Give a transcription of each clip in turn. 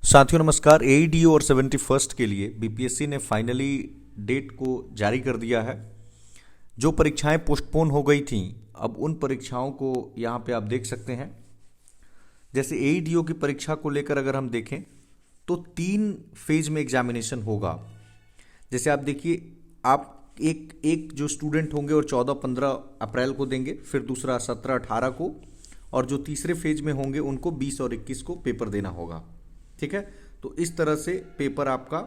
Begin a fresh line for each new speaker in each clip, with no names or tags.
साथियों नमस्कार। एईडीओ और 71st के लिए बीपीएससी ने फाइनली डेट को जारी कर दिया है। जो परीक्षाएं पोस्टपोन हो गई थीं, अब उन परीक्षाओं को यहाँ पे आप देख सकते हैं। जैसे एईडीओ की परीक्षा को लेकर अगर हम देखें तो 3 फेज में एग्जामिनेशन होगा। जैसे आप देखिए, आप एक एक जो स्टूडेंट होंगे और 14-15 अप्रैल को देंगे, फिर दूसरा 17-18 को, और जो तीसरे फेज में होंगे उनको 20 और 21 को पेपर देना होगा। ठीक है, तो इस तरह से पेपर आपका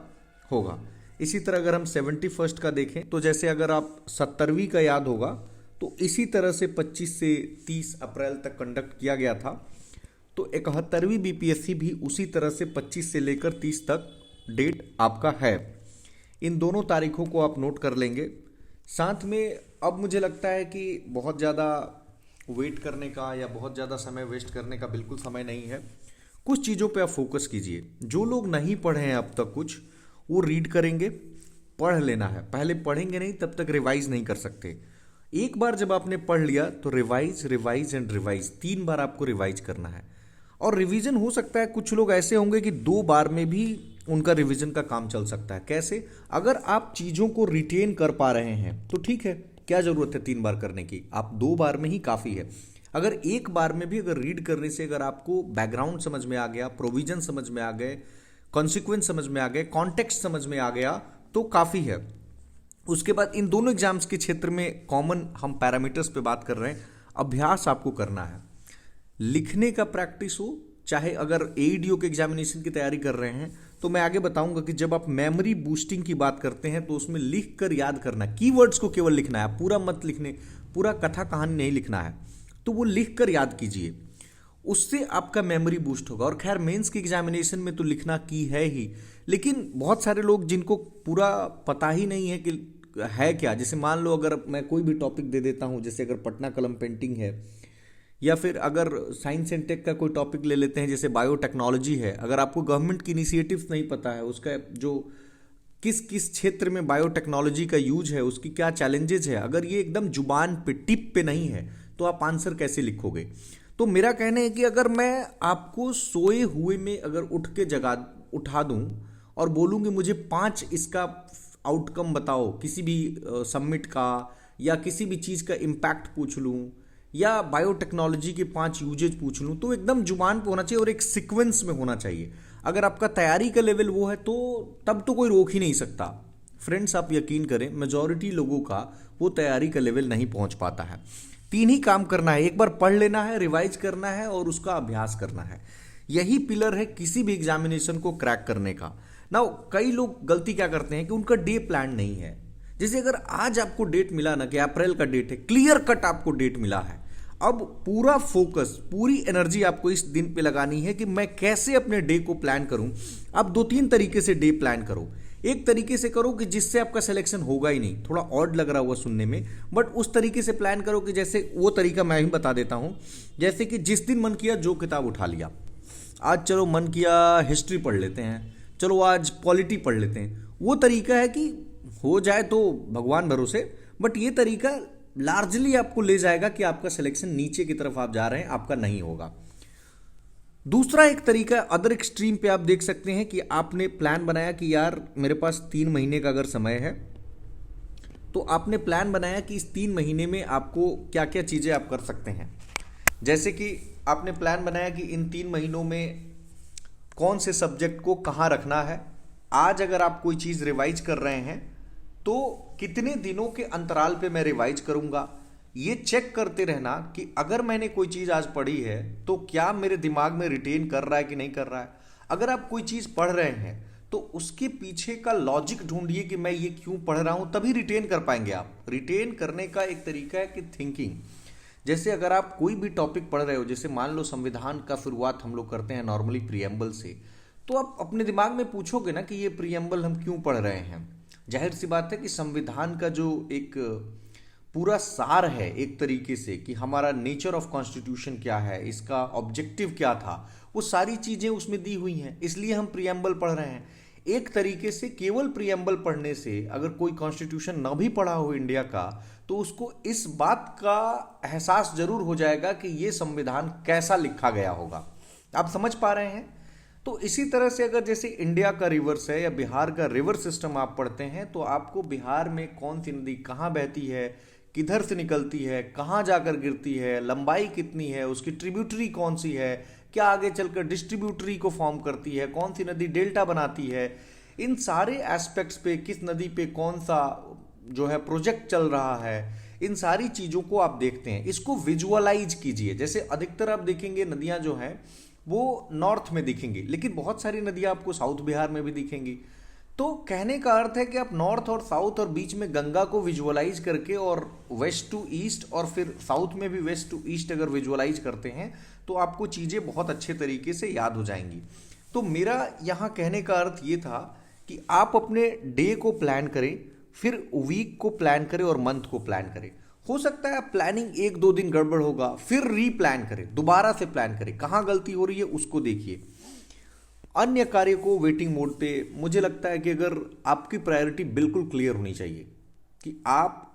होगा। इसी तरह अगर हम 71st का देखें तो जैसे अगर आप 70वीं का याद होगा तो इसी तरह से 25 से 30 अप्रैल तक कंडक्ट किया गया था। तो 71वीं बीपीएससी भी उसी तरह से 25 से लेकर 30 तक डेट आपका है। इन दोनों तारीखों को आप नोट कर लेंगे। साथ में अब मुझे लगता है कि बहुत ज़्यादा वेट करने का या बहुत ज़्यादा समय वेस्ट करने का बिल्कुल समय नहीं है। कुछ चीज़ों पे आप फोकस कीजिए। जो लोग नहीं पढ़े हैं अब तक कुछ, वो रीड करेंगे, पढ़ लेना है। पहले पढ़ेंगे नहीं तब तक रिवाइज नहीं कर सकते। एक बार जब आपने पढ़ लिया तो रिवाइज रिवाइज एंड रिवाइज 3 बार आपको रिवाइज करना है। और रिवीजन हो सकता है, कुछ लोग ऐसे होंगे कि 2 बार में भी उनका रिवीजन का काम चल सकता है। कैसे? अगर आप चीज़ों को रिटेन कर पा रहे हैं तो ठीक है, क्या ज़रूरत है 3 बार करने की, आप 2 बार में ही काफ़ी है। अगर एक बार में भी अगर रीड करने से अगर आपको बैकग्राउंड समझ में आ गया, प्रोविजन समझ में आ गए, कॉन्सिक्वेंस समझ में आ गए, कॉन्टेक्स्ट समझ में आ गया, तो काफ़ी है। उसके बाद इन दोनों एग्जाम्स के क्षेत्र में कॉमन हम पैरामीटर्स पे बात कर रहे हैं। अभ्यास आपको करना है, लिखने का प्रैक्टिस हो। चाहे अगर एईडीओ के एग्जामिनेशन की तैयारी कर रहे हैं तो मैं आगे बताऊंगा कि जब आप मेमोरी बूस्टिंग की बात करते हैं तो उसमें लिख कर याद करना, कीवर्ड्स को केवल लिखना है, पूरा मत लिखने, पूरा कथा कहानी नहीं लिखना है। तो वो लिख कर याद कीजिए, उससे आपका मेमोरी बूस्ट होगा। और खैर मेंस के एग्जामिनेशन में तो लिखना की है ही, लेकिन बहुत सारे लोग जिनको पूरा पता ही नहीं है कि है क्या। जैसे मान लो अगर मैं कोई भी टॉपिक दे देता हूँ, जैसे अगर पटना कलम पेंटिंग है, या फिर अगर साइंस एंड टेक का कोई टॉपिक ले लेते हैं जैसे बायोटेक्नोलॉजी है। अगर आपको गवर्नमेंट की इनिशिएटिव्स नहीं पता है, उसका जो किस किस क्षेत्र में बायोटेक्नोलॉजी का यूज है, उसकी क्या चैलेंजेज है, अगर ये एकदम जुबान पे टिप पे नहीं है तो आप आंसर कैसे लिखोगे। तो मेरा कहना है कि अगर मैं आपको सोए हुए में अगर उठा दूं और बोलूं कि मुझे 5 इसका आउटकम बताओ, किसी भी सबमिट का या किसी भी चीज़ का इम्पैक्ट पूछ लूं या बायोटेक्नोलॉजी के 5 यूजेज पूछ लूं, तो एकदम जुबान पे होना चाहिए और एक सीक्वेंस में होना चाहिए। अगर आपका तैयारी का लेवल वो है तो तब तो कोई रोक ही नहीं सकता। फ्रेंड्स, आप यकीन करें, मेजॉरिटी लोगों का वो तैयारी का लेवल नहीं पहुंच पाता है। 3 ही काम करना है, एक बार पढ़ लेना है, रिवाइज करना है और उसका अभ्यास करना है। यही पिलर है किसी भी एग्जामिनेशन को क्रैक करने का ना। कई लोग गलती क्या करते हैं कि उनका डे प्लान नहीं है। जैसे अगर आज आपको डेट मिला ना कि अप्रैल का डेट है, क्लियर कट आपको डेट मिला है, अब पूरा फोकस, पूरी एनर्जी आपको इस दिन पे लगानी है कि मैं कैसे अपने डे को प्लान करूं। आप 2-3 तरीके से डे प्लान करो। एक तरीके से करो कि जिससे आपका सिलेक्शन होगा ही नहीं, थोड़ा ऑड लग रहा हुआ सुनने में, बट उस तरीके से प्लान करो कि जैसे वो तरीका मैं ही बता देता हूं। जैसे कि जिस दिन मन किया जो किताब उठा लिया, आज चलो मन किया हिस्ट्री पढ़ लेते हैं, चलो आज पॉलिटी पढ़ लेते हैं। वो तरीका है कि हो जाए तो भगवान भरोसे, बट ये तरीका लार्जली आपको ले जाएगा कि आपका सिलेक्शन नीचे की तरफ आप जा रहे हैं, आपका नहीं होगा। दूसरा एक तरीका अदर एक्सट्रीम पे आप देख सकते हैं कि आपने प्लान बनाया कि यार मेरे पास 3 महीने का अगर समय है, तो आपने प्लान बनाया कि इस 3 महीने में आपको क्या क्या चीज़ें आप कर सकते हैं। जैसे कि आपने प्लान बनाया कि इन 3 महीनों में कौन से सब्जेक्ट को कहाँ रखना है। आज अगर आप कोई चीज़ रिवाइज कर रहे हैं तो कितने दिनों के अंतराल पे मैं रिवाइज करूंगा। ये चेक करते रहना कि अगर मैंने कोई चीज़ आज पढ़ी है तो क्या मेरे दिमाग में रिटेन कर रहा है कि नहीं कर रहा है। अगर आप कोई चीज़ पढ़ रहे हैं तो उसके पीछे का लॉजिक ढूंढिए कि मैं ये क्यों पढ़ रहा हूं, तभी रिटेन कर पाएंगे आप। रिटेन करने का एक तरीका है कि थिंकिंग। जैसे अगर आप कोई भी टॉपिक पढ़ रहे हो, जैसे मान लो संविधान का शुरुआत हम लोग करते हैं नॉर्मली प्रीएम्बल से, तो आप अपने दिमाग में पूछोगे ना कि ये प्रीएम्बल हम क्यों पढ़ रहे हैं। जाहिर सी बात है कि संविधान का जो एक पूरा सार है एक तरीके से कि हमारा नेचर ऑफ कॉन्स्टिट्यूशन क्या है, इसका ऑब्जेक्टिव क्या था, वो सारी चीज़ें उसमें दी हुई हैं, इसलिए हम प्रीएम्बल पढ़ रहे हैं। एक तरीके से केवल प्रीएम्बल पढ़ने से अगर कोई कॉन्स्टिट्यूशन न भी पढ़ा हो इंडिया का, तो उसको इस बात का एहसास जरूर हो जाएगा कि ये संविधान कैसा लिखा गया होगा। आप समझ पा रहे हैं? तो इसी तरह से अगर जैसे इंडिया का रिवर्स है या बिहार का रिवर सिस्टम आप पढ़ते हैं तो आपको बिहार में कौन सी नदी कहाँ बहती है, किधर से निकलती है, कहाँ जाकर गिरती है, लंबाई कितनी है, उसकी ट्रिब्यूटरी कौन सी है, क्या आगे चलकर डिस्ट्रीब्यूटरी को फॉर्म करती है, कौन सी नदी डेल्टा बनाती है, इन सारे एस्पेक्ट्स पे किस नदी पे कौन सा जो है प्रोजेक्ट चल रहा है, इन सारी चीज़ों को आप देखते हैं। इसको विजुअलाइज कीजिए। जैसे अधिकतर आप देखेंगे नदियां जो हैं वो नॉर्थ में दिखेंगी, लेकिन बहुत सारी नदियां आपको साउथ बिहार में भी दिखेंगी। तो कहने का अर्थ है कि आप नॉर्थ और साउथ और बीच में गंगा को विजुअलाइज करके और वेस्ट टू ईस्ट और फिर साउथ में भी वेस्ट टू ईस्ट अगर विजुअलाइज करते हैं तो आपको चीज़ें बहुत अच्छे तरीके से याद हो जाएंगी। तो मेरा यहाँ कहने का अर्थ ये था कि आप अपने डे को प्लान करें, फिर वीक को प्लान करें और मंथ को प्लान करें। हो सकता है प्लानिंग एक दो दिन गड़बड़ होगा, फिर रीप्लान करें, दोबारा से प्लान करें, कहाँ गलती हो रही है उसको देखिए। अन्य कार्य को वेटिंग मोड पे, मुझे लगता है कि अगर आपकी प्रायोरिटी बिल्कुल क्लियर होनी चाहिए कि आप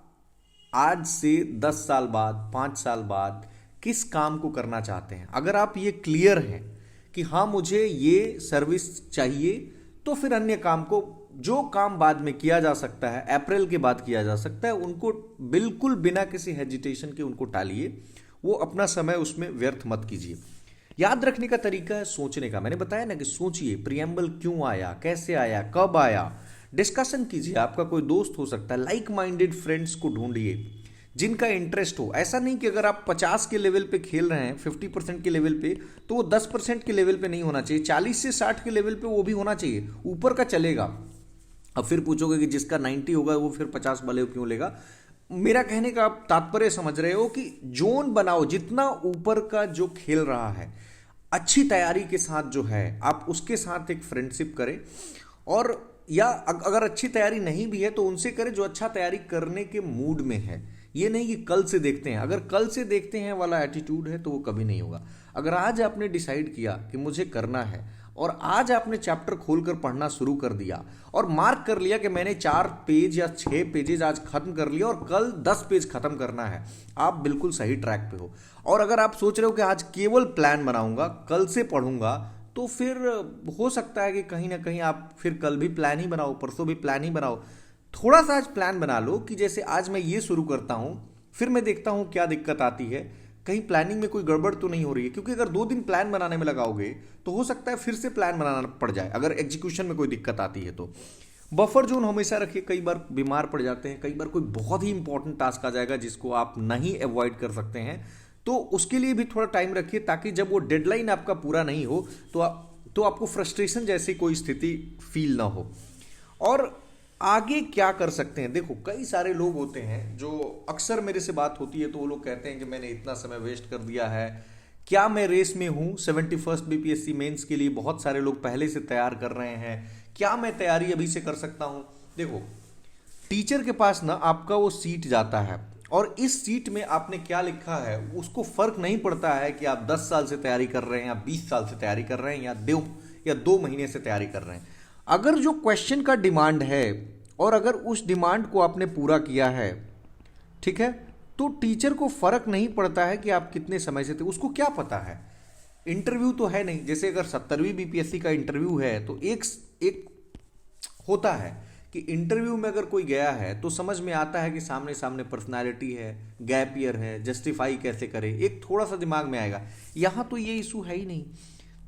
आज से 10 साल बाद 5 साल बाद किस काम को करना चाहते हैं। अगर आप ये क्लियर हैं कि हाँ मुझे ये सर्विस चाहिए, तो फिर अन्य काम को, जो काम बाद में किया जा सकता है, अप्रैल के बाद किया जा सकता है, उनको बिल्कुल बिना किसी हेजिटेशन के उनको टालिए। वो अपना समय उसमें व्यर्थ मत कीजिए। याद रखने का तरीका है सोचने का। मैंने बताया ना कि सोचिए प्रियम्बल क्यों आया, कैसे आया, कब आया, डिस्कशन कीजिए। आपका कोई दोस्त हो सकता है, लाइक माइंडेड फ्रेंड्स को ढूंढिए जिनका इंटरेस्ट हो। ऐसा नहीं कि अगर आप 50 के लेवल पे खेल रहे हैं, 50% के लेवल पे, तो वो 10% के लेवल पे नहीं होना चाहिए, 40 से 60 के लेवल पे वो भी होना चाहिए, ऊपर का चलेगा। अब फिर पूछोगे कि जिसका 90 होगा वो फिर 50 वाले क्यों लेगा। मेरा कहने का आप तात्पर्य समझ रहे हो कि जोन बनाओ, जितना ऊपर का जो खेल रहा है अच्छी तैयारी के साथ जो है आप उसके साथ एक फ्रेंडशिप करें। और या अगर अच्छी तैयारी नहीं भी है तो उनसे करें जो अच्छा तैयारी करने के मूड में है। ये नहीं कि कल से देखते हैं, अगर कल से देखते हैं वाला एटीट्यूड है तो वो कभी नहीं होगा। अगर आज आपने डिसाइड किया कि मुझे करना है और आज आपने चैप्टर खोलकर पढ़ना शुरू कर दिया और मार्क कर लिया कि मैंने 4 पेज या 6 पेजेज आज खत्म कर लिया और कल 10 पेज खत्म करना है, आप बिल्कुल सही ट्रैक पे हो। और अगर आप सोच रहे हो कि आज केवल प्लान बनाऊंगा, कल से पढ़ूंगा, तो फिर हो सकता है कि कहीं ना कहीं आप फिर कल भी प्लान ही बनाओ, परसों भी प्लान ही बनाओ। थोड़ा सा आज प्लान बना लो कि जैसे आज मैं ये शुरू करता हूं, फिर मैं देखता हूं क्या दिक्कत आती है, कहीं प्लानिंग में कोई गड़बड़ तो नहीं हो रही है। क्योंकि अगर 2 दिन प्लान बनाने में लगाओगे तो हो सकता है फिर से प्लान बनाना पड़ जाए अगर एग्जीक्यूशन में कोई दिक्कत आती है तो। बफर जोन हमेशा रखिए, कई बार बीमार पड़ जाते हैं, कई बार कोई बहुत ही इंपॉर्टेंट टास्क आ जाएगा जिसको आप नहीं अवॉइड कर सकते हैं, तो उसके लिए भी थोड़ा टाइम रखिए ताकि जब वो डेडलाइन आपका पूरा नहीं हो तो आपको फ्रस्ट्रेशन जैसी कोई स्थिति फील ना हो। और आगे क्या कर सकते हैं, देखो कई सारे लोग होते हैं जो अक्सर मेरे से बात होती है तो वो लोग कहते हैं कि मैंने इतना समय वेस्ट कर दिया है, क्या मैं रेस में हूँ 71st बीपीएससी मेंस के लिए, बहुत सारे लोग पहले से तैयार कर रहे हैं, क्या मैं तैयारी अभी से कर सकता हूँ। देखो टीचर के पास ना आपका वो सीट जाता है और इस सीट में आपने क्या लिखा है उसको फर्क नहीं पड़ता है कि आप 10 साल से तैयारी कर रहे हैं या 20 साल से तैयारी कर रहे हैं या 2 महीने से तैयारी कर रहे हैं। अगर जो क्वेश्चन का डिमांड है और अगर उस डिमांड को आपने पूरा किया है, ठीक है, तो टीचर को फर्क नहीं पड़ता है कि आप कितने समय से थे, उसको क्या पता है। इंटरव्यू तो है नहीं, जैसे अगर 70वीं बीपीएससी का इंटरव्यू है तो एक होता है कि इंटरव्यू में अगर कोई गया है तो समझ में आता है कि सामने सामने पर्सनालिटी है, गैप ईयर है, जस्टिफाई कैसे करे, एक थोड़ा सा दिमाग में आएगा। यहां तो ये इशू है ही नहीं।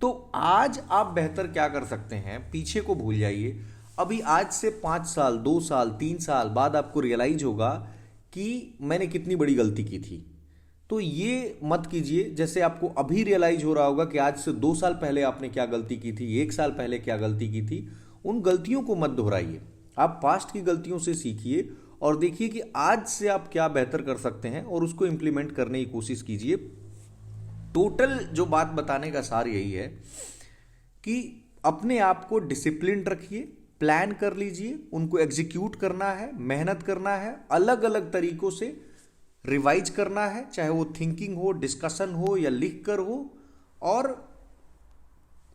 तो आज आप बेहतर क्या कर सकते हैं, पीछे को भूल जाइए। अभी आज से 5 साल 2 साल 3 साल बाद आपको रियलाइज होगा कि मैंने कितनी बड़ी गलती की थी। तो ये मत कीजिए जैसे आपको अभी रियलाइज हो रहा होगा कि आज से 2 साल पहले आपने क्या गलती की थी, 1 साल पहले क्या गलती की थी। उन गलतियों को मत दोहराइए, आप पास्ट की गलतियों से सीखिए और देखिए कि आज से आप क्या बेहतर कर सकते हैं और उसको इंप्लीमेंट करने की कोशिश कीजिए। टोटल जो बात बताने का सार यही है कि अपने आप को डिसिप्लिन रखिए, प्लान कर लीजिए, उनको एग्जीक्यूट करना है, मेहनत करना है, अलग अलग तरीकों से रिवाइज करना है, चाहे वो थिंकिंग हो, डिस्कशन हो या लिख कर हो, और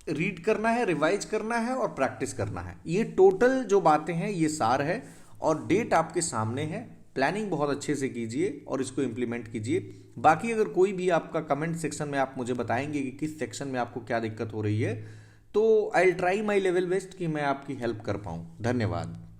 रीड करना है, रिवाइज करना है और प्रैक्टिस करना है। ये टोटल जो बातें हैं ये सार है और डेट आपके सामने है। प्लानिंग बहुत अच्छे से कीजिए और इसको इम्प्लीमेंट कीजिए। बाकी अगर कोई भी आपका कमेंट सेक्शन में आप मुझे बताएंगे कि किस सेक्शन में आपको क्या दिक्कत हो रही है तो I try my level best कि मैं आपकी हेल्प कर पाऊँ। धन्यवाद।